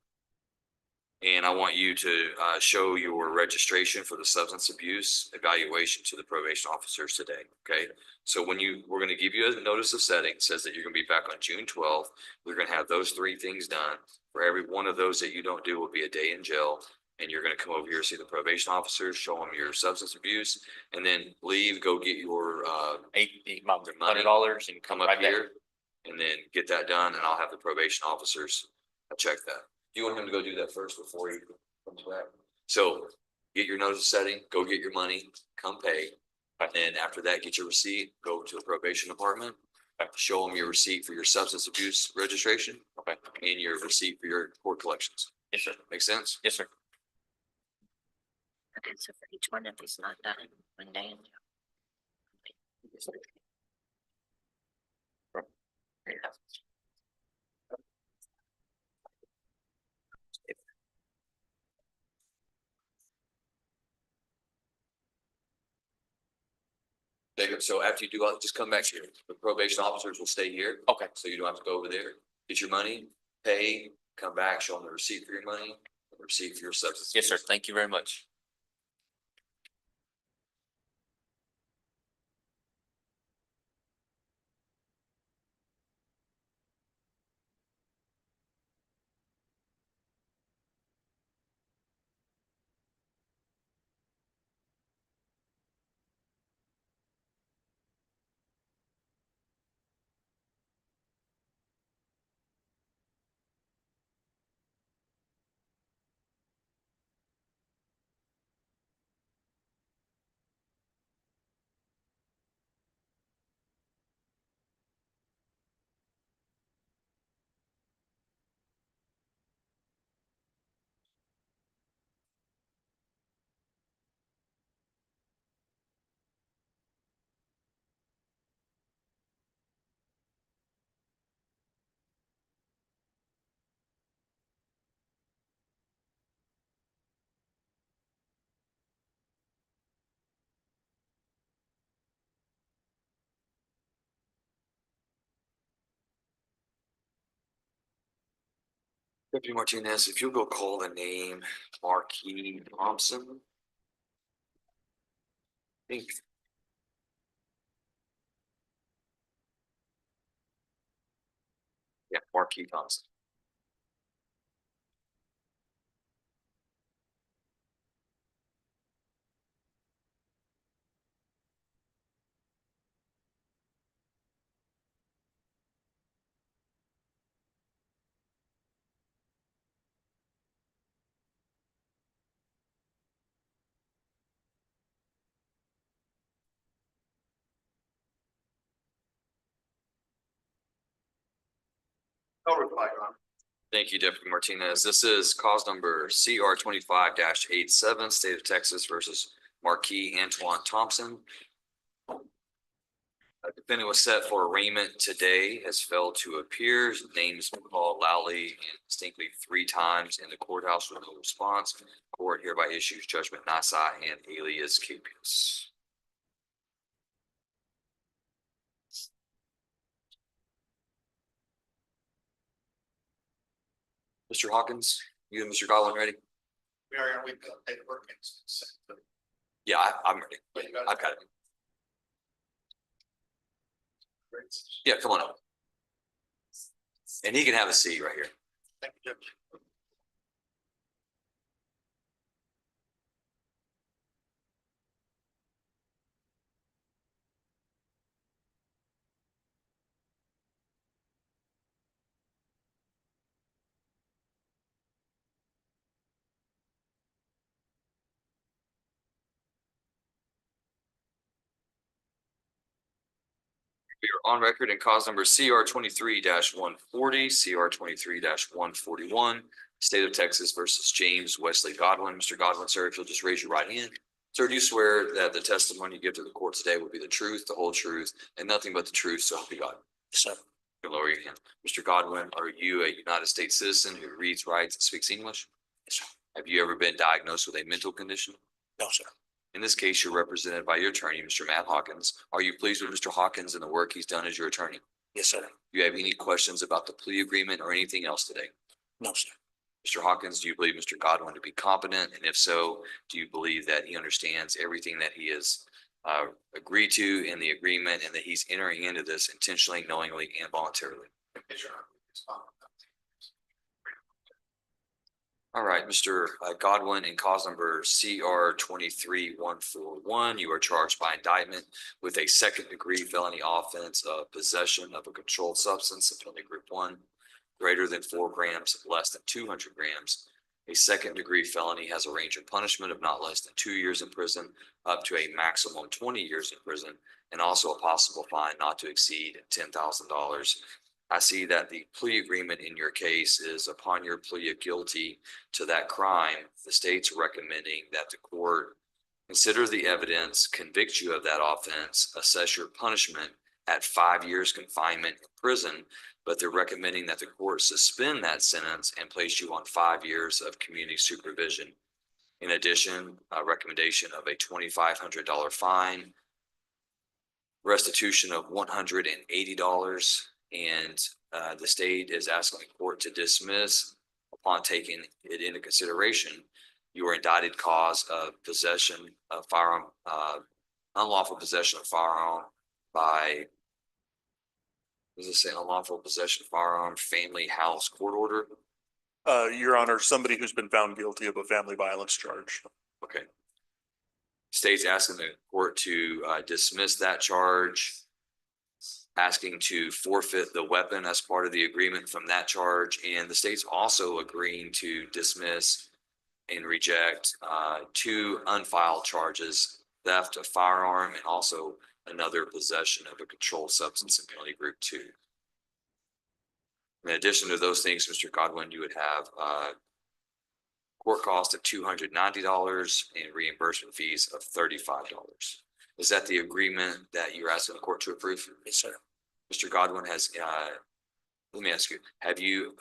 And I want you to show your registration for the substance abuse evaluation to the probation officers today, okay? So we're gonna give you a notice of setting, it says that you're gonna be back on June 12th. We're gonna have those 3 things done. For every one of those that you don't do will be a day in jail. And you're gonna come over here, see the probation officers, show them your substance abuse, and then leave, go get your My $100 and come come up right back. here. And then get that done, and I'll have the probation officers check that. Do you want him to go do that first before he comes back? So get your notice setting, go get your money, come pay. And then after that, get your receipt, go to the probation department. Show them your receipt for your substance abuse registration. Okay. And your receipt for your court collections. Yes, sir. Make sense? Yes, sir. Okay, so for each one of these not done, one day. and- There you go. Jacob, so after you do all, just come back here. The probation officers will stay here. Okay. So you don't have to go over there. Get your money, pay, come back, show them the receipt for your money, the receipt for your substance. Yes, sir. Thank you very much. Deputy Martinez, if you'll go call the name Marquis Thompson. I think. Yeah, Marquis Thompson. No reply, Your Honor. Thank you, Deputy Martinez. This is cause number CR 25-87, State of Texas versus Marquis Antoine Thompson. A defendant was set for arraignment today, has failed to appear. His name has been called loudly and distinctly 3 times in the courthouse with no response. Court hereby issues judgment nisi and alias capias. Mr. Hawkins, you and Mr. Godwin ready? We are, we've got paperwork. Yeah, I'm ready. I've got it. Yeah, come on up. And he can have a seat right here. Thank you, Judge. We are on record in cause number CR 23-140, CR 23-141, State of Texas versus James Wesley Godwin. Mr. Godwin, sir, if you'll just raise your right hand. Sir, do you swear that the testimony you give to the court today will be the truth, the whole truth, and nothing but the truth, so help you God? Yes, sir. You lower your hand. Mr. Godwin, are you a United States citizen who reads, writes, and speaks English? Yes, sir. Have you ever been diagnosed with a mental condition? No, sir. In this case, you're represented by your attorney, Mr. Matt Hawkins. Are you pleased with Mr. Hawkins and the work he's done as your attorney? Yes, sir. Do you have any questions about the plea agreement or anything else today? No, sir. Mr. Hawkins, do you believe Mr. Godwin to be competent? And if so, do you believe that he understands everything that he has agreed to in the agreement and that he's entering into this intentionally, knowingly, and voluntarily? Yes, Your Honor. All right, Mr. Godwin, in cause number CR 23-141, you are charged by indictment with a second-degree felony offense of possession of a controlled substance of felony group 1, greater than 4 grams, less than 200 grams. A second-degree felony has a range of punishment of not less than 2 years in prison, up to a maximum 20 years in prison, and also a possible fine not to exceed $10,000. I see that the plea agreement in your case is upon your plea of guilty to that crime, the state's recommending that the court consider the evidence, convict you of that offense, assess your punishment at 5 years confinement in prison, but they're recommending that the court suspend that sentence and place you on 5 years of community supervision. In addition, a recommendation of a $2,500 fine, restitution of $180, and the state is asking the court to dismiss upon taking it into consideration. You are indicted cause of possession of firearm, unlawful possession of firearm by, what does it say, unlawful possession of firearm, family house court order? Your Honor, somebody who's been found guilty of a family violence charge. Okay. State's asking the court to dismiss that charge, asking to forfeit the weapon as part of the agreement from that charge, and the state's also agreeing to dismiss and reject 2 unfiled charges, theft of firearm and also another possession of a controlled substance in penalty group 2. In addition to those things, Mr. Godwin, you would have court cost of $290 and reimbursement fees of $35. Is that the agreement that you're asking the court to approve? Yes, sir. Mr. Godwin has, let me ask you, have you,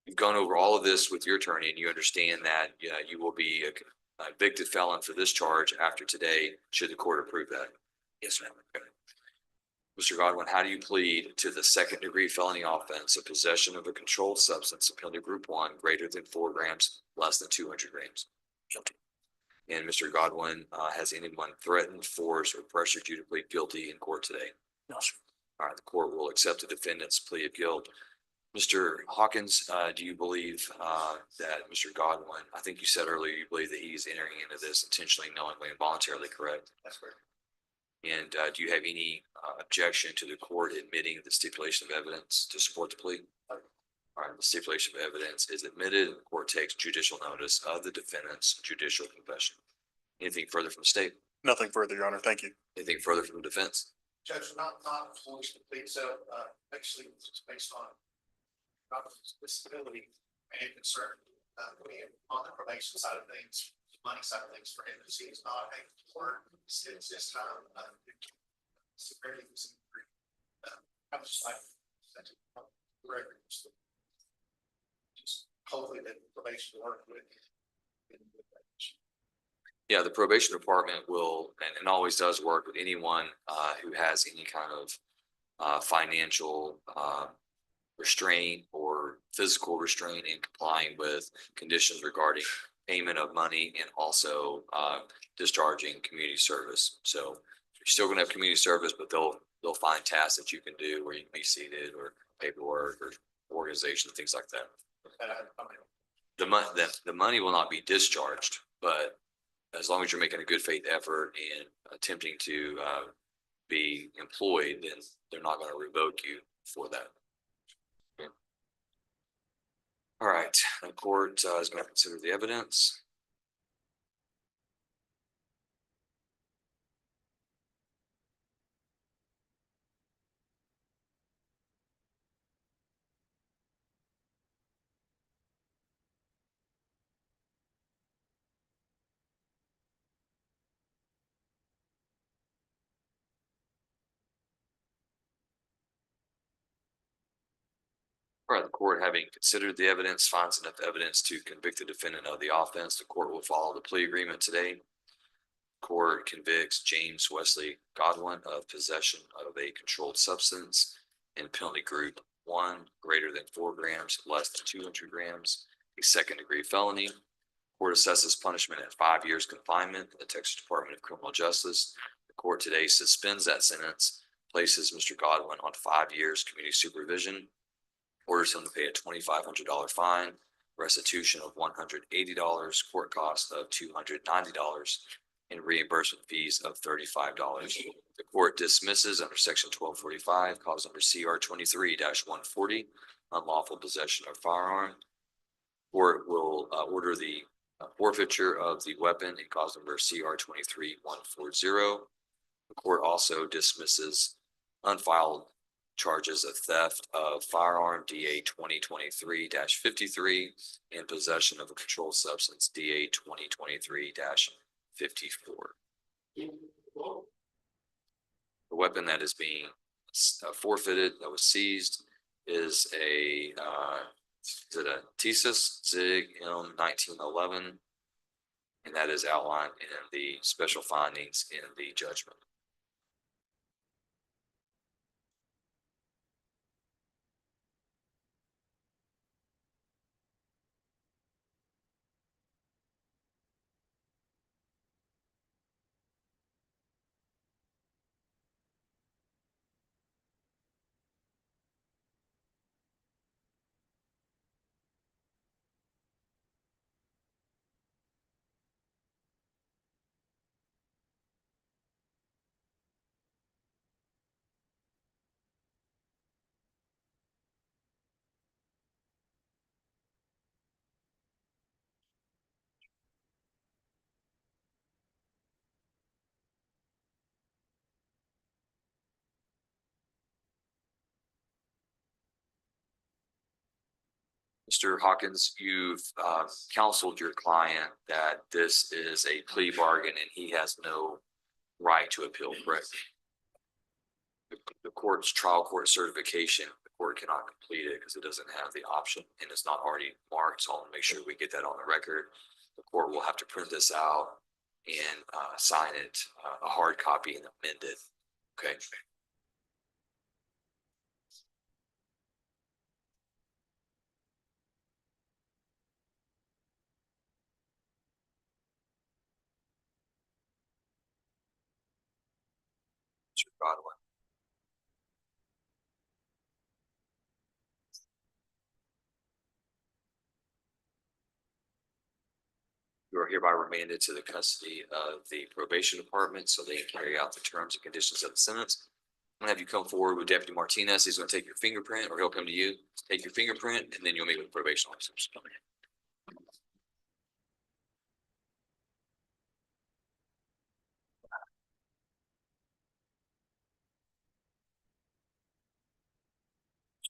you've gone over all of this with your attorney and you understand that you will be a convicted felon for this charge after today, should the court approve that? Yes, sir. Okay. Mr. Godwin, how do you plead to the 2nd-degree felony offense of possession of a controlled substance of penalty group 1 greater than 4 grams, less than 200 grams? Guilty. And Mr. Godwin, has anyone threatened, forced, or pressured you to plead guilty in court today? No, sir. All right, the court will accept the defendant's plea of guilt. Mr. Hawkins, do you believe that Mr. Godwin, I think you said earlier, you believe that he's entering into this intentionally, knowingly, and voluntarily, correct? That's correct. And do you have any objection to the court admitting the stipulation of evidence to support the plea? All right, the stipulation of evidence is admitted, and the court takes judicial notice of the defendant's judicial confession. Anything further from the state? Nothing further, Your Honor. Thank you. Anything further from the defense? Judge, not fully complete, so actually it's based on disability and concern. On the probation side of things, the money side of things for him, he is not a court since this time. Severity was I was just like, just hopefully that probation work with. Yeah, the probation department will, and always does work with anyone who has any kind of financial restraint or physical restraint in complying with conditions regarding payment of money and also discharging community service. So you're still going to have community service, but they'll find tasks that you can do where you can be seated, or paperwork or organization, things like that. The money will not be discharged, but as long as you're making a good faith effort and attempting to be employed, then they're not going to revoke you for that. Okay. All right, the court is going to consider the evidence. All right, the court, having considered the evidence, finds enough evidence to convict the defendant of the offense. The court will follow the plea agreement today. Court convicts James Wesley Godwin of possession of a controlled substance in penalty group 1 greater than 4 grams, less than 200 grams, a 2nd-degree felony. Court assesses punishment at 5 years confinement in the Texas Department of Criminal Justice. The court today suspends that sentence, places Mr. Godwin on 5 years community supervision, orders him to pay a $2,500 fine, restitution of $180, court cost of $290, and reimbursement fees of $35. The court dismisses under section 1245, cause number CR 23-140, unlawful possession of firearm. Court will order the forfeiture of the weapon in cause number CR 23-140. The court also dismisses unfiled charges of theft of firearm DA 2023-53 and possession of a controlled substance DA 2023-54. The weapon that is being forfeited, that was seized, is a Thesis Zig M1911, and that is outlined in the special findings in the judgment. Mr. Hawkins, you've counseled your client that this is a plea bargain and he has no right to appeal, correct? The court's trial court certification, the court cannot complete it because it doesn't have the option and it's not already marked. So I want to make sure we get that on the record. The court will have to print this out and sign it, a hard copy and amend it. Okay. Mr. Godwin. You are hereby remanded to the custody of the probation department so they can carry out the terms and conditions of the sentence. I'm gonna have you come forward with Deputy Martinez. He's gonna take your fingerprint, or he'll come to you, take your fingerprint, and then you'll meet with the probation officers.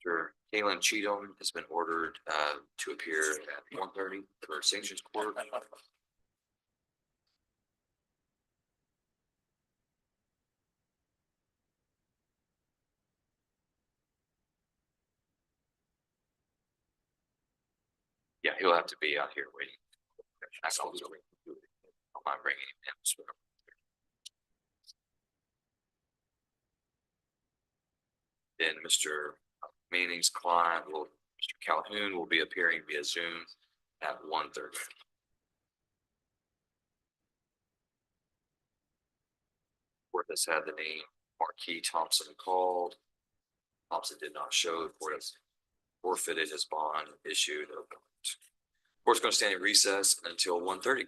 Mr. Kalen Cheatham has been ordered to appear at 1:30 for sanctions court. Yeah, he'll have to be out here waiting. I don't mind bringing him in. Then Mr. Manning's client will, Mr. Calhoun will be appearing via Zoom at 1:30. Court has had the name Marquis Thompson called. Thompson did not show. The court has forfeited his bond, issued. Court's going to stand in recess until 1:30.